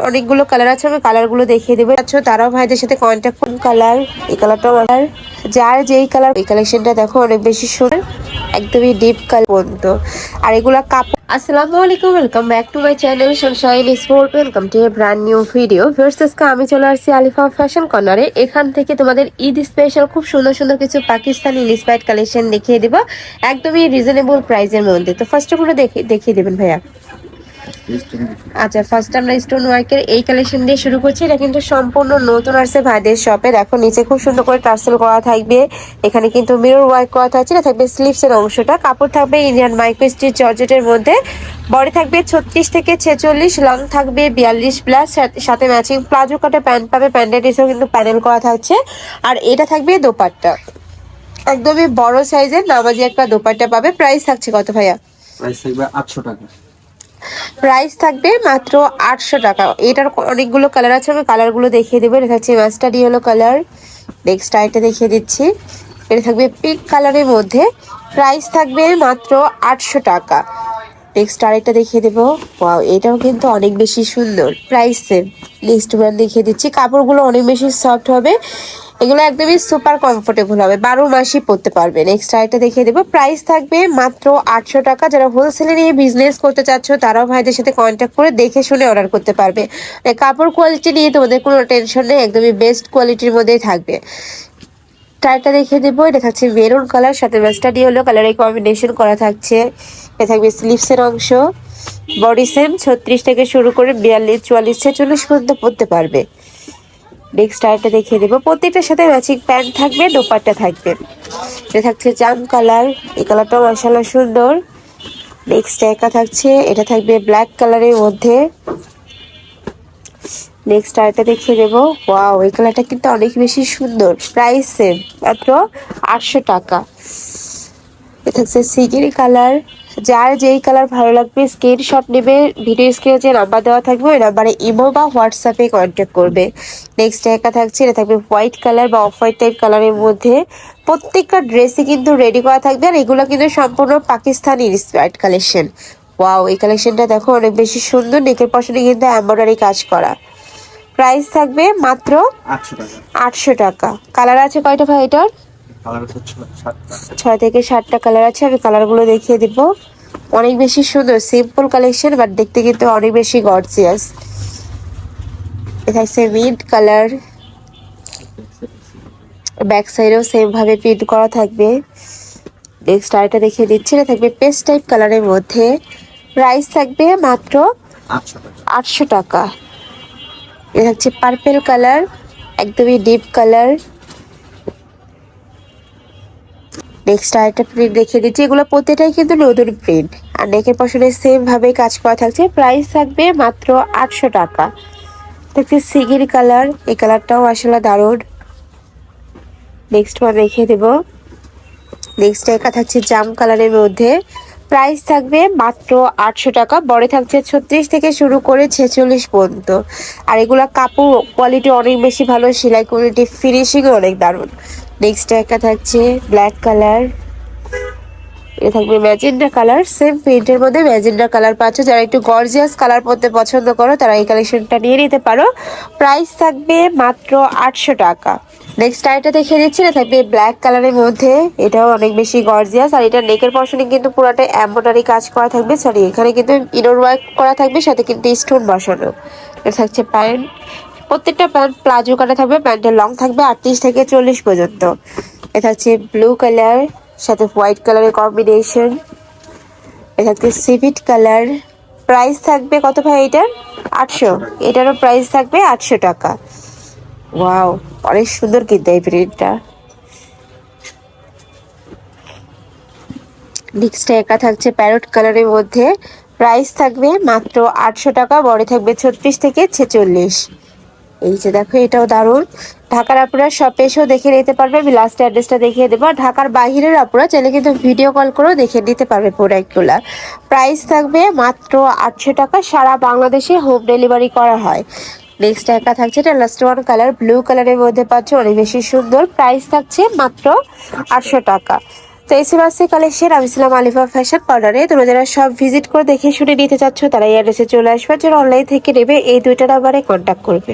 অনেকগুলো কালার আছে, আমি কালারগুলো দেখিয়ে দেবো। আচ্ছা, তারাও ভাইদের সাথে কন্ট্যাক্ট করুন। কালার, এই কালারটাও কালার, যার যেই কালার। এই কালেকশনটা দেখো অনেক বেশি সুন্দর, একদমই ডিপ কালার পর্যন্ত। আর এগুলা কাপড়। আসসালামু আলাইকুম, welcome back to my channel Sunshine sport. Welcome to A brand new video. First আমি চলে আসছি আলিফা ফ্যাশন কর্নারে। এখান থেকে তোমাদের ঈদ স্পেশাল খুব সুন্দর সুন্দর কিছু পাকিস্তানি ইন্সপায়ার্ড কালেকশন দেখিয়ে দেবো একদমই রিজনেবল প্রাইসের মধ্যে। তো ফার্স্ট অফ অল দেখিয়ে দেবেন ভাইয়া। আচ্ছা, ফার্স্ট আমরা স্টোন ওয়ার্কের এই কালেকশন দিয়ে শুরু করছি। এটা কিন্তু সম্পূর্ণ নতুন আসছে ভাইদের শপে। দেখো নিচে খুব সুন্দর করে টার্সেল করা থাকবে, এখানে কিন্তু মিরর ওয়ার্ক করা থাকছে। এটা থাকবে স্লিভস এর অংশটা। কাপড় থাকবে ইন্ডিয়ান মাইক্রো স্টিচ জর্জেটের মধ্যে। বডি থাকবে 36 থেকে 46, লং থাকবে 42+, সাথে ম্যাচিং প্লাজো কাটে প্যান্ট পাবে। প্যান্টের নিচেও কিন্তু প্যানেল করা থাকছে। আর এটা থাকবে দোপাট্টা, একদমই বড় সাইজের নামাজি একটা দোপাট্টা পাবে। প্রাইস থাকছে কত ভাইয়া? প্রাইস থাকবে 800 টাকা। প্রাইস থাকবে মাত্র 800 টাকা। এটার অনেকগুলো কালার আছে, আমি কালারগুলো দেখিয়ে দেবো। এটা থাকছে মাস্টার্ড ইয়েলো কালার। নেক্সট আইটা দেখিয়ে দিচ্ছি, এটা থাকবে পিঙ্ক কালারের মধ্যে। প্রাইস থাকবে মাত্র 800 টাকা। নেক্সট আরেকটা দেখিয়ে দেবো। ওয়াও, এটাও কিন্তু অনেক বেশি সুন্দর। Price same. নেক্সট ব্র্যান্ড দেখিয়ে দিচ্ছি। কাপড়গুলো অনেক বেশি সফট হবে, এগুলো একদমই সুপার কমফোর্টেবল হবে, 12 মাসই পরতে পারবে। নেক্সট আরেকটা দেখিয়ে দেবো। প্রাইস থাকবে মাত্র 800 টাকা। যারা হোলসেলে নিয়ে বিজনেস করতে চাচ্ছ তারাও ভাইদের সাথে কন্ট্যাক্ট করে দেখে শুনে অর্ডার করতে পারবে। কাপড় কোয়ালিটি নিয়ে তোমাদের কোনো টেনশন নেই, একদমই বেস্ট কোয়ালিটির মধ্যেই থাকবে। টাইটা দেখিয়ে দেবো। এটা থাকছে মেরুন কালার, সাথে মাস্টার্ড ইয়েলো কালারের কম্বিনেশন করা থাকছে। এটা থাকবে স্লিভসের অংশ। বডি সেম 36 থেকে শুরু করে 42, 44, 46 পর্যন্ত পরতে পারবে। নেক্সট আরেকটা দেখিয়ে দেবো। প্রত্যেকটার সাথে ম্যাচিং প্যান্ট থাকবে, দোপাট্টা থাকবে। এটা থাকছে জাম কালার, এই কালারটাও মাশাআল্লাহ সুন্দর। নেক্সট একা থাকছে, এটা থাকবে ব্ল্যাক কালারের মধ্যে। নেক্সট আরেকটা দেখিয়ে দেবো। ওয়াও, এই কালারটা কিন্তু অনেক বেশি সুন্দর। প্রাইস সেম, মাত্র 800 টাকা। এটা থাকছে সিগিরি কালার, যার যেই কালার ভালো লাগবে স্ক্রিনশট নেবে। ভিডিও স্ক্রিনে যে নাম্বার দেওয়া থাকবে ওই নাম্বারে ইমো বা হোয়াটসঅ্যাপে কন্ট্যাক্ট করবে। নেক্সট একা থাকছে, এটা থাকবে হোয়াইট কালার বা অফ হোয়াইট টাইপ কালারের মধ্যে। প্রত্যেকটা ড্রেসই কিন্তু রেডি করা থাকবে, আর এগুলো কিন্তু সম্পূর্ণ পাকিস্তানি ইন্সপায়ার্ড কালেকশন। ওয়াও, এই কালেকশনটা দেখো অনেক বেশি সুন্দর। নেকের পশনে কিন্তু এমব্রয়ডারি কাজ করা। প্রাইস থাকবে মাত্র 800 টাকা। কালার আছে কয়টা ভাই এটার? 6 থেকে 7টা কালার আছে, আমি কালারগুলো দেখিয়ে দিব। অনেক বেশি সুন্দর, সিম্পল কালেকশন বাট দেখতে কিন্তু অনেক বেশি গর্জিয়াস। এটা হচ্ছে মিড কালার, ব্যাক সাইডেও সেম ভাবে প্রিন্ট করা থাকবে। নেক্সট আরেকটা দেখিয়ে দিচ্ছি, এটা থাকবে পেস্ট টাইপ কালারের মধ্যে। প্রাইস থাকবে মাত্র 800 টাকা। এটা হচ্ছে পার্পেল কালার, একদমই ডিপ কালার। নেক্সট আরেকটা প্রিন্ট দেখিয়ে দিচ্ছি, এগুলো প্রত্যেকটাই কিন্তু নতুন প্রিন্ট। আর নেকের পশনে সেম ভাবে কাজ করা থাকছে। প্রাইস থাকবে মাত্র 800 টাকা। দেখছি সিগির কালার, এই কালারটাও আসলে দারুণ। নেক্সট ওয়ান দেখিয়ে দেবো। নেক্সট একা থাকছে জাম কালারের মধ্যে। প্রাইস থাকবে মাত্র 800 টাকা। বড় থাকছে 36 থেকে শুরু করে 46 পর্যন্ত। আর এগুলা কাপড় কোয়ালিটি অনেক বেশি ভালো, সেলাই কোয়ালিটি ফিনিশিং অনেক দারুণ। নেক্সট একা থাকছে ব্ল্যাক কালার, এটা থাকবে ম্যাজেন্ডা কালার। সেম প্রিন্টের মধ্যে ম্যাজেন্ডা কালার পাচ্ছ। যারা একটু গর্জিয়াস কালার পরতে পছন্দ করো তারা এই কালেকশনটা নিয়ে নিতে পারো। প্রাইস থাকবে মাত্র 800 টাকা। নেক্সট আইটা দেখিয়ে দিচ্ছি, এটা থাকবে ব্ল্যাক কালারের মধ্যে। এটাও অনেক বেশি গর্জিয়াস। আর এটা নেকের পশনে কিন্তু পুরোটা এমব্রয়ডারি কাজ করা থাকবে। সরি, এখানে কিন্তু ইনোর ওয়ার্ক করা থাকবে, সাথে কিন্তু স্টোন বসানো। এটা থাকছে প্যান্ট, প্রত্যেকটা প্যান্ট প্লাজো কাটা থাকবে। প্যান্টের লং থাকবে 38 থেকে 40 পর্যন্ত। এটা হচ্ছে ব্লু কালার, সাথে হোয়াইট কালারের কম্বিনেশন। এটা হচ্ছে সিভিট কালার। প্রাইস থাকবে কত ভাই এটার? 800। এটারও প্রাইস থাকবে 800 টাকা। ওয়াও, অনেক সুন্দর কিন্তু এই প্রিন্টটা। নেক্সট একা থাকছে প্যারট কালারের মধ্যে। প্রাইস থাকবে মাত্র 800 টাকা। বডি থাকবে 36 থেকে 46। এই যে দেখো, এটাও দারুণ। ঢাকার আপুরা শপে এসেও দেখে নিতে পারবে। আমি লাস্ট অ্যাড্রেসটা দেখিয়ে দেবো। ঢাকার বাইরের আপুরা চাইলে কিন্তু ভিডিও কল করেও দেখে নিতে পারবে প্রোডাক্টগুলো। প্রাইস থাকবে মাত্র 800 টাকা। সারা বাংলাদেশে হোম ডেলিভারি করা হয়। নেক্সট একা থাকছে, এটা লাস্ট ওয়ান কালার, ব্লু কালারের মধ্যে পাচ্ছ, অনেক বেশি সুন্দর। প্রাইস থাকছে মাত্র 800 টাকা। তো এই ছিল আজকে কালেকশন। আমি ছিলাম আলিফা ফ্যাশন কর্নারে। তোমরা যারা সব ভিজিট করে দেখে শুনে নিতে চাচ্ছ তারা এই অ্যাড্রেসে চলে আসবে, যারা অনলাইন থেকে নেবে এই দুইটা নাম্বারে কন্ট্যাক্ট করবে।